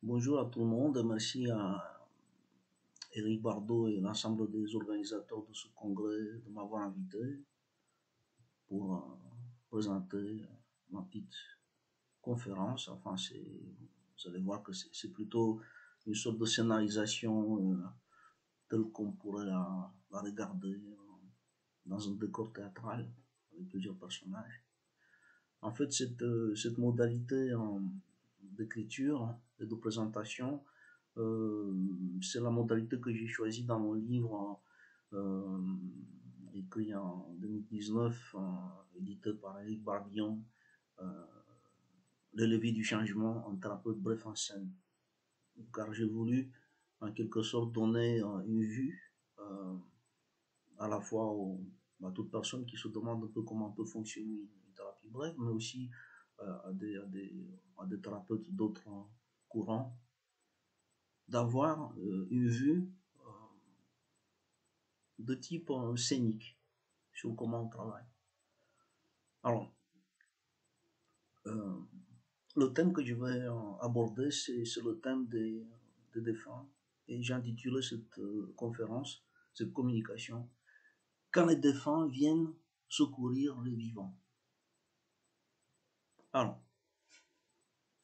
Bonjour à tout le monde, merci à Éric Bardot et l'ensemble des organisateurs de ce congrès de m'avoir invité pour présenter ma petite conférence. Enfin, vous allez voir que c'est plutôt une sorte de scénarisation telle qu'on pourrait la regarder dans un décor théâtral avec plusieurs personnages. En fait, cette modalité d'écriture et de présentation, c'est la modalité que j'ai choisie dans mon livre écrit en 2019, édité par Éric Bardillon, Le levier du changement, un thérapeute bref en scène. Car j'ai voulu en quelque sorte donner une vue à la fois à toute personne qui se demande un peu comment peut fonctionner une thérapie brève, mais aussi à des thérapeutes d'autres courants, d'avoir une vue de type scénique sur comment on travaille. Alors, le thème que je vais aborder, c'est le thème des défunts, et j'ai intitulé cette conférence, cette communication, quand les défunts viennent secourir les vivants. Alors,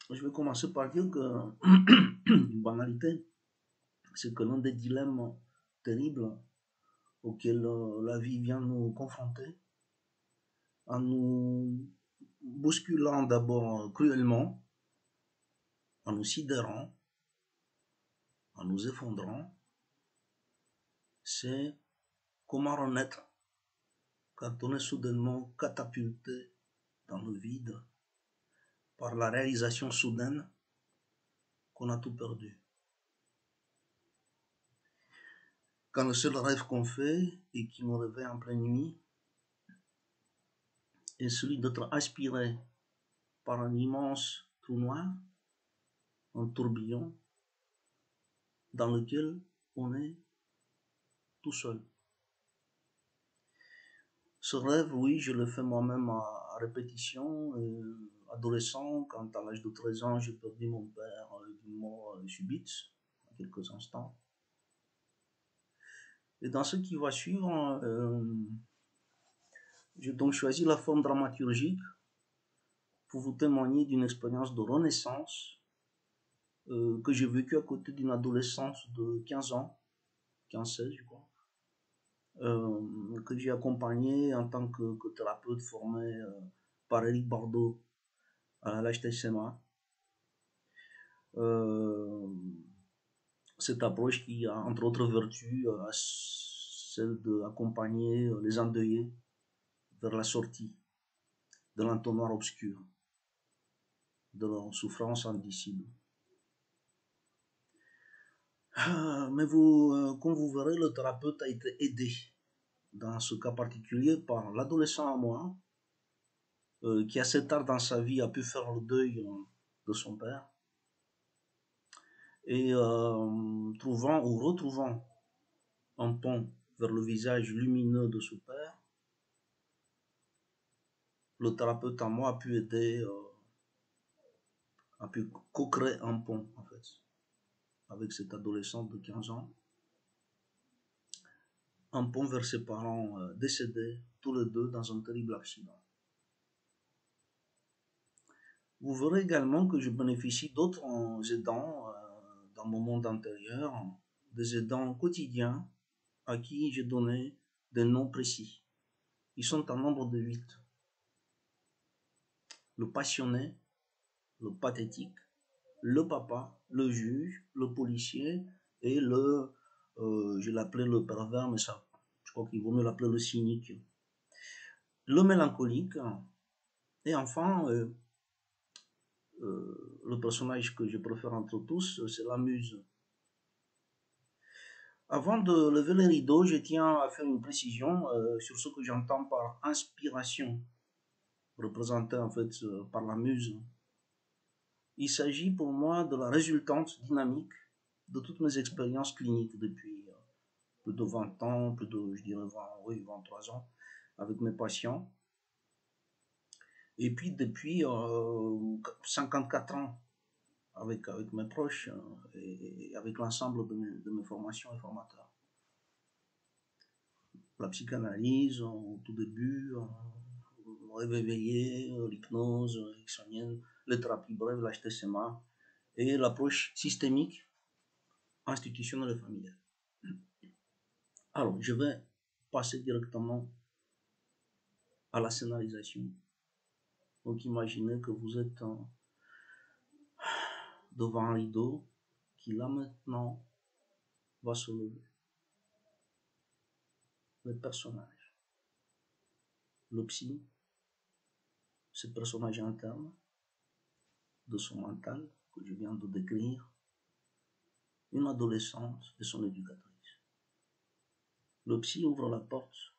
je vais commencer par dire que une banalité, c'est que l'un des dilemmes terribles auxquels la vie vient nous confronter, en nous bousculant d'abord cruellement, en nous sidérant, en nous effondrant, c'est comment renaître quand on est soudainement catapulté dans le vide par la réalisation soudaine qu'on a tout perdu. Quand le seul rêve qu'on fait et qui nous réveille en pleine nuit est celui d'être aspiré par un immense trou noir, un tourbillon dans lequel on est tout seul. Ce rêve, oui, je le fais moi-même à répétition. Adolescent, quand à l'âge de 13 ans, j'ai perdu mon père d'une mort subite, en quelques instants. Et dans ce qui va suivre, j'ai donc choisi la forme dramaturgique pour vous témoigner d'une expérience de renaissance que j'ai vécue à côté d'une adolescence de 15 ans, 15-16 je crois, que j'ai accompagnée en tant que thérapeute formé par Éric Bardot à l'HTCMA. Cette approche qui a entre autres vertus celle d'accompagner les endeuillés vers la sortie de l'entonnoir obscur, de leur souffrance indicible. Mais comme vous verrez, le thérapeute a été aidé dans ce cas particulier par l'adolescent à moi, qui assez tard dans sa vie a pu faire le deuil de son père, et trouvant ou retrouvant un pont vers le visage lumineux de son père, le thérapeute en moi a pu aider, a pu co-créer un pont en fait, avec cet adolescent de 15 ans, un pont vers ses parents décédés, tous les deux dans un terrible accident. Vous verrez également que je bénéficie d'autres aidants dans mon monde intérieur, des aidants quotidiens à qui j'ai donné des noms précis. Ils sont en nombre de 8. Le passionné, le pathétique, le papa, le juge, le policier et je l'appelais le pervers, mais ça, je crois qu'il vaut mieux l'appeler le cynique. Le mélancolique, et enfin, le personnage que je préfère entre tous, c'est la muse. Avant de lever les rideaux, je tiens à faire une précision sur ce que j'entends par inspiration, représentée en fait par la muse. Il s'agit pour moi de la résultante dynamique de toutes mes expériences cliniques depuis plus de 20 ans, plus de, je dirais, 23 ans avec mes patients. Et puis depuis 54 ans avec mes proches et avec l'ensemble de mes formations et formateurs. La psychanalyse, au tout début, le réveil éveillé, l'hypnose ericksonienne, les thérapies brèves, l'HTCMA et l'approche systémique, institutionnelle et familiale. Alors, je vais passer directement à la scénarisation. Donc, imaginez que vous êtes devant un rideau qui, là maintenant, va se lever. Le personnage, le psy, ce personnage interne de son mental que je viens de décrire, une adolescente et son éducatrice. Le psy ouvre la porte,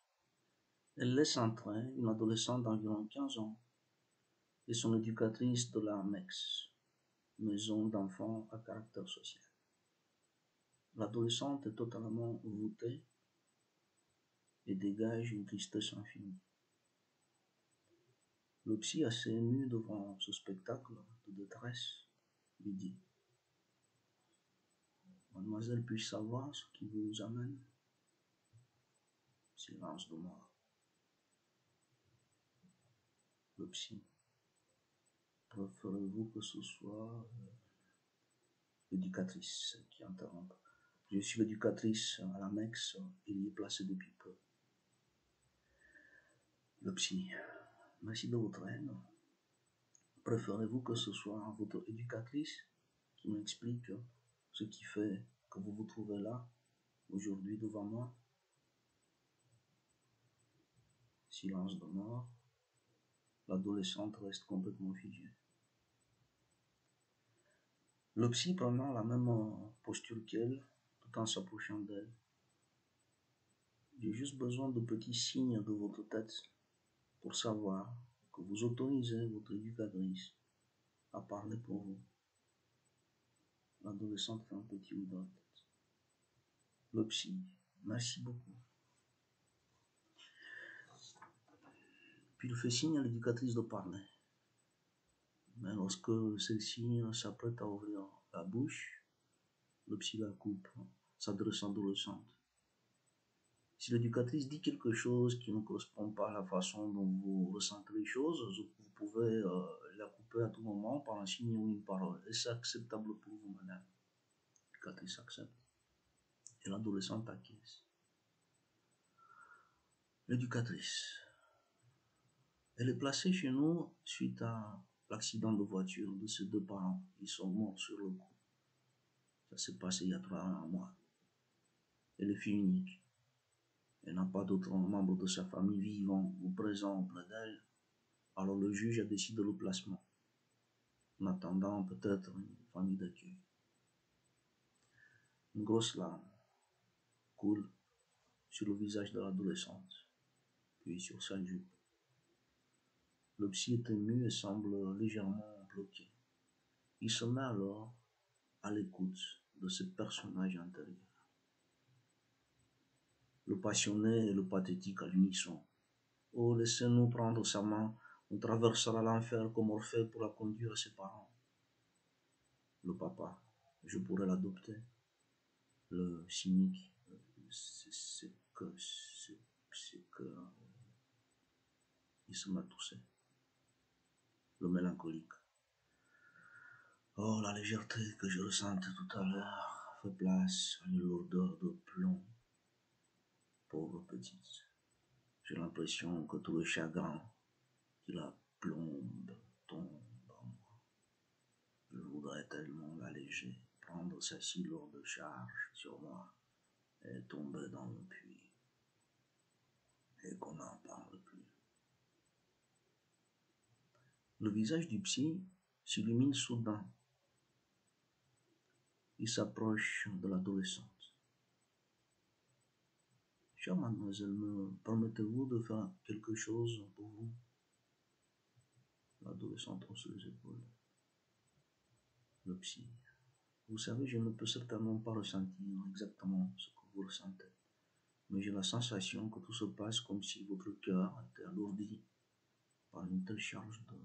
elle laisse entrer une adolescente d'environ 15 ans et son éducatrice de la MEX, maison d'enfants à caractère social. L'adolescente est totalement voûtée et dégage une tristesse infinie. Le psy, assez ému devant ce spectacle de détresse, lui dit: Mademoiselle, puis-je savoir ce qui vous amène? Silence de mort. Le psy: préférez-vous que ce soit l'éducatrice qui interrompt? Je suis l'éducatrice à la MEX, il y est placé depuis peu. Le psy: merci de votre aide. Préférez-vous que ce soit votre éducatrice qui m'explique ce qui fait que vous vous trouvez là, aujourd'hui, devant moi? Silence de mort. L'adolescente reste complètement figée. Le psy, prenant la même posture qu'elle, tout en s'approchant d'elle: j'ai juste besoin de petits signes de votre tête pour savoir que vous autorisez votre éducatrice à parler pour vous. L'adolescente fait un petit oui dans la tête. Le psy: merci beaucoup. Puis il fait signe à l'éducatrice de parler. Mais lorsque celle-ci s'apprête à ouvrir la bouche, le psy la coupe, s'adressant à l'adolescente: si l'éducatrice dit quelque chose qui ne correspond pas à la façon dont vous ressentez les choses, vous pouvez la couper à tout moment par un signe ou une parole. Est-ce acceptable pour vous, madame? L'éducatrice accepte. Et l'adolescente acquiesce. L'éducatrice: elle est placée chez nous suite à l'accident de voiture de ses deux parents. Ils sont morts sur le coup. Ça s'est passé il y a 3 mois. Elle est fille unique. Elle n'a pas d'autres membres de sa famille vivants ou présents auprès d'elle. Alors le juge a décidé le placement, en attendant peut-être une famille d'accueil. Une grosse larme coule sur le visage de l'adolescente, puis sur sa jupe. Le psy est ému et semble légèrement bloqué. Il se met alors à l'écoute de ce personnage intérieur. Le passionné et le pathétique à l'unisson. Oh, laissez-nous prendre sa main, on traversera l'enfer comme Orphée pour la conduire à ses parents. Le papa: je pourrais l'adopter. Le cynique: c'est que... Il se met à tousser. Le mélancolique: oh, la légèreté que je ressentais tout à l'heure fait place à une lourdeur de plomb. Pauvre petite, j'ai l'impression que tout le chagrin qui la plombe tombe en moi. Je voudrais tellement l'alléger, prendre sa si lourde charge sur moi et tomber dans le puits, et qu'on n'en parle plus. Le visage du psy s'illumine soudain. Il s'approche de l'adolescente. Chère mademoiselle, me permettez-vous de faire quelque chose pour vous? L'adolescente hausse les épaules. Le psy: vous savez, je ne peux certainement pas ressentir exactement ce que vous ressentez, mais j'ai la sensation que tout se passe comme si votre cœur était alourdi par une telle charge de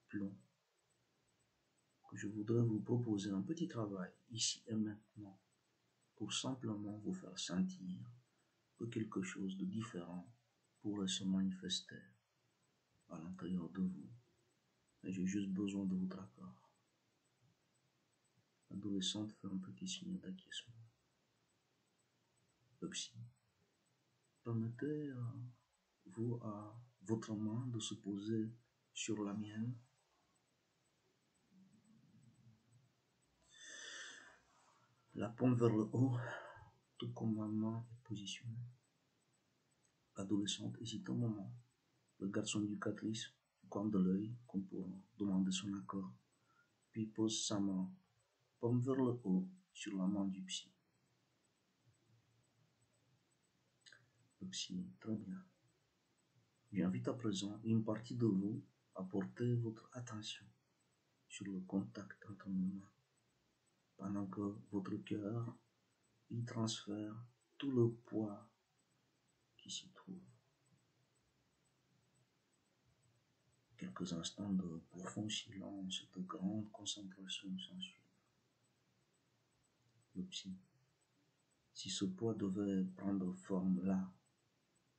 plomb je voudrais vous proposer un petit travail ici et maintenant pour simplement vous faire sentir que quelque chose de différent pourrait se manifester à l'intérieur de vous. Et j'ai juste besoin de votre accord. L'adolescente fait un petit signe d'acquiescement. Le psy. Permettez vous à votre main de se poser sur la mienne. La paume vers le haut, tout comme ma main est positionnée. L'adolescente hésite un moment. Le garçon éducatrice du coin de l'œil, comme pour demander son accord, puis pose sa main, paume vers le haut, sur la main du psy. Le psy, très bien. J'invite à présent une partie de vous à porter votre attention sur le contact entre nos mains, pendant que votre cœur y transfère tout le poids qui s'y trouve. Quelques instants de profond silence et de grande concentration s'ensuivent. Le psy. Si ce poids devait prendre forme là,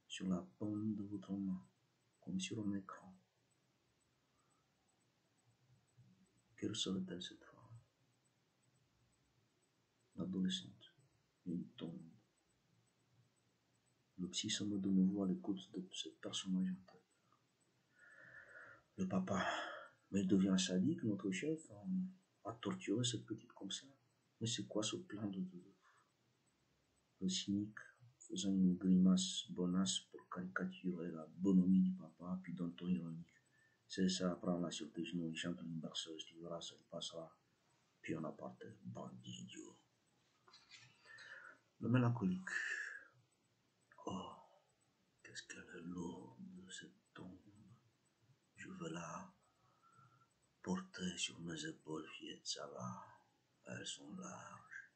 sur la paume de votre main, comme sur un écran, quelle serait-elle cette forme? L'adolescente, une tombe. Le psy se met de nouveau à l'écoute de ce personnage intérieur. Le papa, mais il devient sadique, notre chef, a torturé cette petite comme ça. Mais c'est quoi ce plan de... Le cynique, faisant une grimace bonasse pour caricaturer la bonhomie du papa, puis d'un ton ironique. C'est ça, prends-la sur tes genoux, il chante une berceuse, tu verras, ça y passera. Puis on aparté, bandit idiot. Le mélancolique. Oh, qu'est-ce qu'elle est lourde, cette tombe. Je veux la porter sur mes épaules, fillette, ça va. Elles sont larges.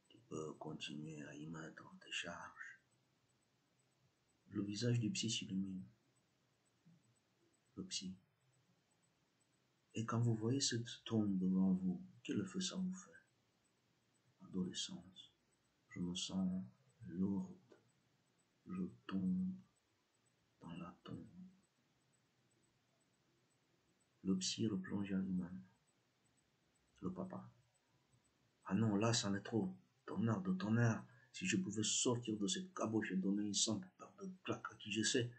Tu peux continuer à y mettre tes charges. Le visage du psy s'illumine. Le psy. Et quand vous voyez cette tombe devant vous, quel effet ça vous fait? Adolescence, je me sens lourde. Je tombe dans la tombe. Le psy replonge à lui-même. Le papa. Ah non, là, c'en est trop. Tonnerre de tonnerre. Si je pouvais sortir de cette caboche et donner une simple paire de claques à qui je sais.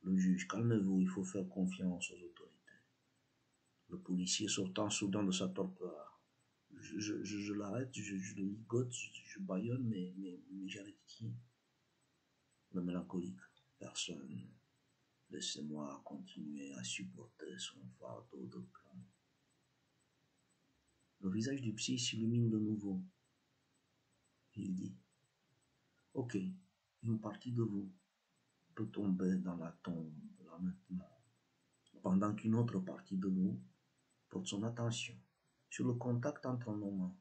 Le juge, calmez-vous, il faut faire confiance aux autorités. Le policier sortant soudain de sa torpeur. Je l'arrête, je le ligote, je baillonne, mais j'arrête qui? Le mélancolique. Personne. Laissez-moi continuer à supporter son fardeau de plomb. Le visage du psy s'illumine de nouveau. Il dit, ok, une partie de vous peut tomber dans la tombe là maintenant, pendant qu'une autre partie de vous porte son attention sur le contact entre nos mains.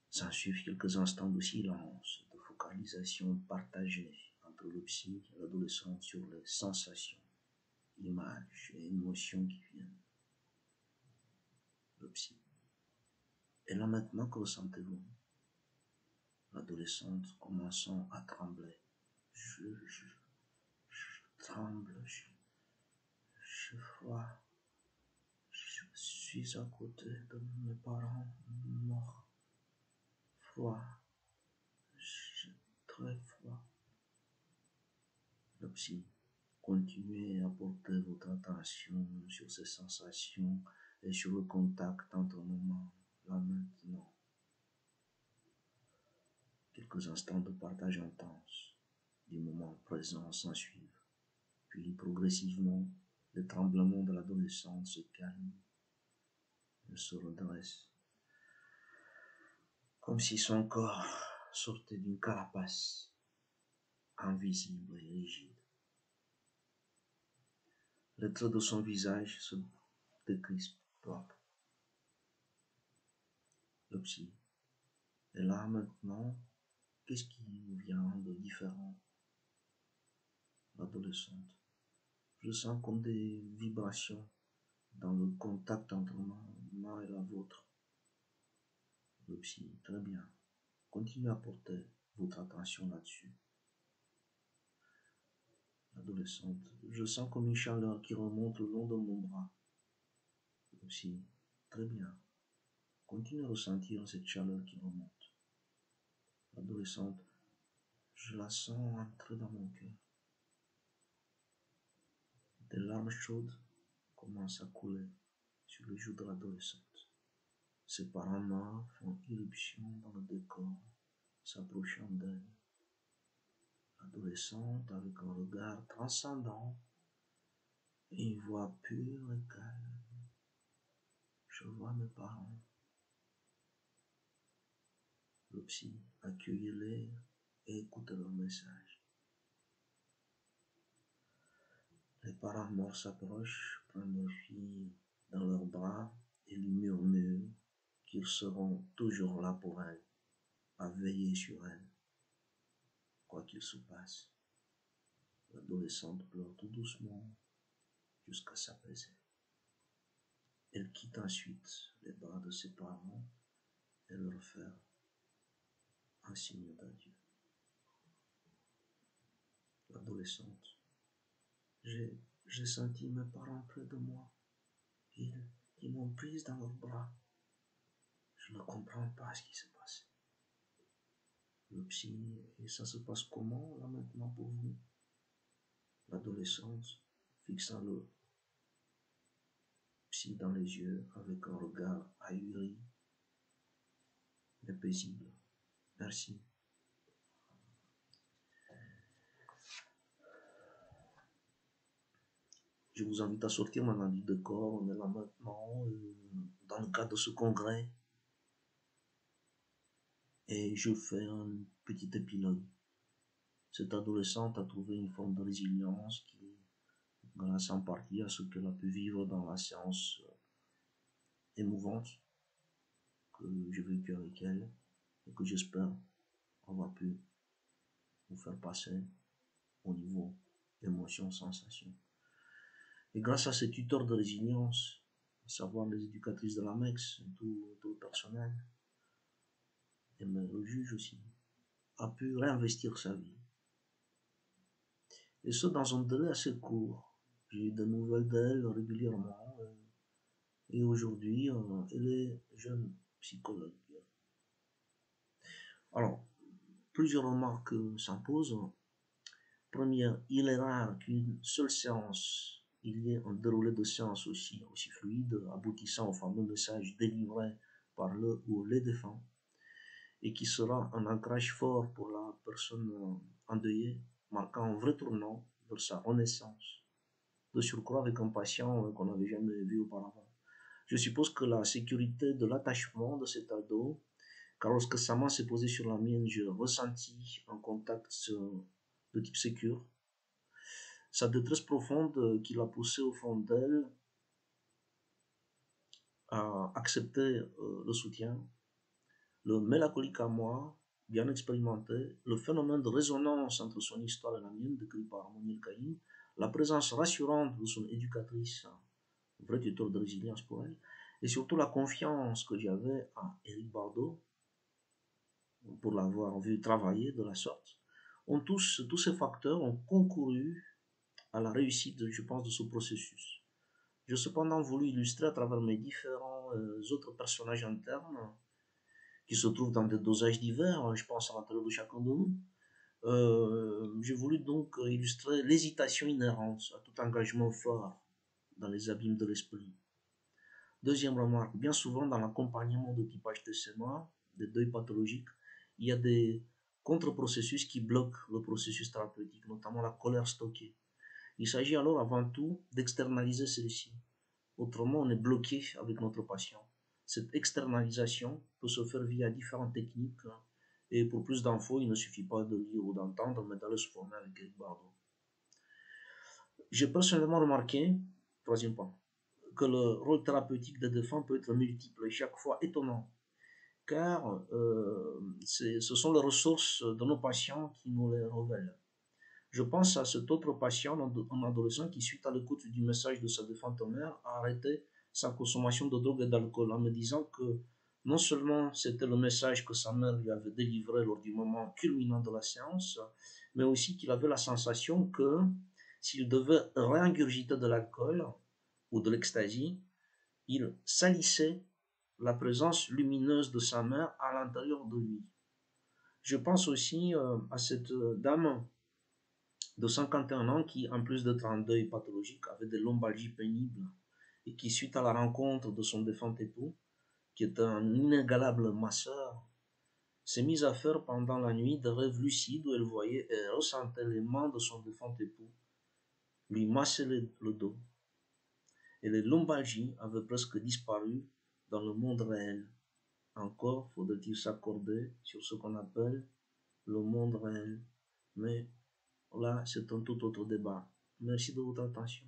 S'ensuivent quelques instants de silence, de focalisation partagée entre le psy et l'adolescent sur les sensations, images et émotions qui viennent. Le psy. Et là maintenant, que ressentez-vous? L'adolescente commençant à trembler. Je tremble, j'ai froid. Je suis à côté de mes parents morts. Froid. J'ai très froid. Le psy. Continuez à porter votre attention sur ces sensations et sur le contact entre nos mains, là maintenant. Quelques instants de partage intense du moment présent s'ensuivent, puis progressivement, le tremblement de l'adolescente se calme, elle se redresse, comme si son corps sortait d'une carapace invisible et rigide. Les traits de son visage se décrispent peu à peu. Le psy. Et là maintenant, qu'est-ce qui nous vient de différent? L'adolescente. Je sens comme des vibrations dans le contact entre ma main et la vôtre. Le psy, très bien. Continuez à porter votre attention là-dessus. L'adolescente, je sens comme une chaleur qui remonte le long de mon bras. Le psy, très bien. Continuez à ressentir cette chaleur qui remonte. L'adolescente, je la sens entrer dans mon cœur. Des larmes chaudes commencent à couler sur les joues de l'adolescente. Ses parents noirs font irruption dans le décor, s'approchant d'elle. L'adolescente, avec un regard transcendant et une voix pure et calme. Je vois mes parents. Le psy, accueillez-les et écoutez leur message. Les parents morts s'approchent, prennent leur fille dans leurs bras et lui murmurent qu'ils seront toujours là pour elle, à veiller sur elle, quoi qu'il se passe. L'adolescente pleure tout doucement jusqu'à s'apaiser. Elle quitte ensuite les bras de ses parents et leur fait un signe d'adieu. L'adolescente, j'ai senti mes parents près de moi. Ils m'ont prise dans leurs bras. Je ne comprends pas ce qui s'est passé. Le psy, et ça se passe comment là maintenant pour vous? L'adolescente, fixant le psy dans les yeux avec un regard ahuri mais paisible. Merci. Je vous invite à sortir maintenant du décor. On est là maintenant dans le cadre de ce congrès. Et je fais un petit épilogue. Cette adolescente a trouvé une forme de résilience qui, grâce en partie à ce qu'elle a pu vivre dans la séance émouvante que j'ai vécue avec elle et que j'espère avoir pu vous faire passer au niveau émotion, sensation. Et grâce à ces tuteurs de résilience, à savoir les éducatrices de la MEX, tout le personnel, et même le juge aussi, a pu réinvestir sa vie. Et ce, dans un délai assez court. J'ai eu des nouvelles d'elle régulièrement. Et aujourd'hui, elle est jeune psychologue. Alors, plusieurs remarques s'imposent. Première, il est rare qu'une seule séance, il y ait un déroulé de séance aussi fluide, aboutissant au fameux message délivré par le ou les défunts, et qui sera un ancrage fort pour la personne endeuillée, marquant un vrai tournant vers sa renaissance, de surcroît avec un patient qu'on n'avait jamais vu auparavant. Je suppose que la sécurité de l'attachement de cet ado, car lorsque sa main s'est posée sur la mienne, j'ai ressenti un contact de type sécure. Sa détresse profonde qui l'a poussé au fond d'elle à accepter le soutien, le mélancolique à moi, bien expérimenté, le phénomène de résonance entre son histoire et la mienne, décrit par Monique Caïn, la présence rassurante de son éducatrice, un vrai tuteur de résilience pour elle, et surtout la confiance que j'avais à Éric Bardot, pour l'avoir vu travailler de la sorte, tous ces facteurs ont concouru à la réussite, je pense, de ce processus. J'ai cependant voulu illustrer à travers mes différents autres personnages internes, qui se trouvent dans des dosages divers, je pense à l'intérieur de chacun de nous. J'ai voulu donc illustrer l'hésitation inhérente à tout engagement fort dans les abîmes de l'esprit. Deuxième remarque, bien souvent dans l'accompagnement de typage TCMA, des deuils pathologiques, il y a des contre-processus qui bloquent le processus thérapeutique, notamment la colère stockée. Il s'agit alors avant tout d'externaliser celle-ci. Autrement, on est bloqué avec notre patient. Cette externalisation peut se faire via différentes techniques. Et pour plus d'infos, il ne suffit pas de lire ou d'entendre, mais d'aller se former avec Éric Bardot. J'ai personnellement remarqué, troisième point, que le rôle thérapeutique des défunts peut être multiple et chaque fois étonnant. Car ce sont les ressources de nos patients qui nous les révèlent. Je pense à cet autre patient en adolescent qui, suite à l'écoute du message de sa défunte mère, a arrêté sa consommation de drogue et d'alcool en me disant que non seulement c'était le message que sa mère lui avait délivré lors du moment culminant de la séance, mais aussi qu'il avait la sensation que s'il devait réingurgiter de l'alcool ou de l'ecstasy, il salissait la présence lumineuse de sa mère à l'intérieur de lui. Je pense aussi à cette dame de 51 ans qui, en plus d'être en deuil pathologique, avait des lombalgies pénibles et qui, suite à la rencontre de son défunt époux, qui est un inégalable masseur, s'est mise à faire pendant la nuit des rêves lucides où elle voyait et ressentait les mains de son défunt époux lui masser le dos. Et les lombalgies avaient presque disparu dans le monde réel. Encore faudrait-il s'accorder sur ce qu'on appelle le monde réel. Mais là, c'est un tout autre débat. Merci de votre attention.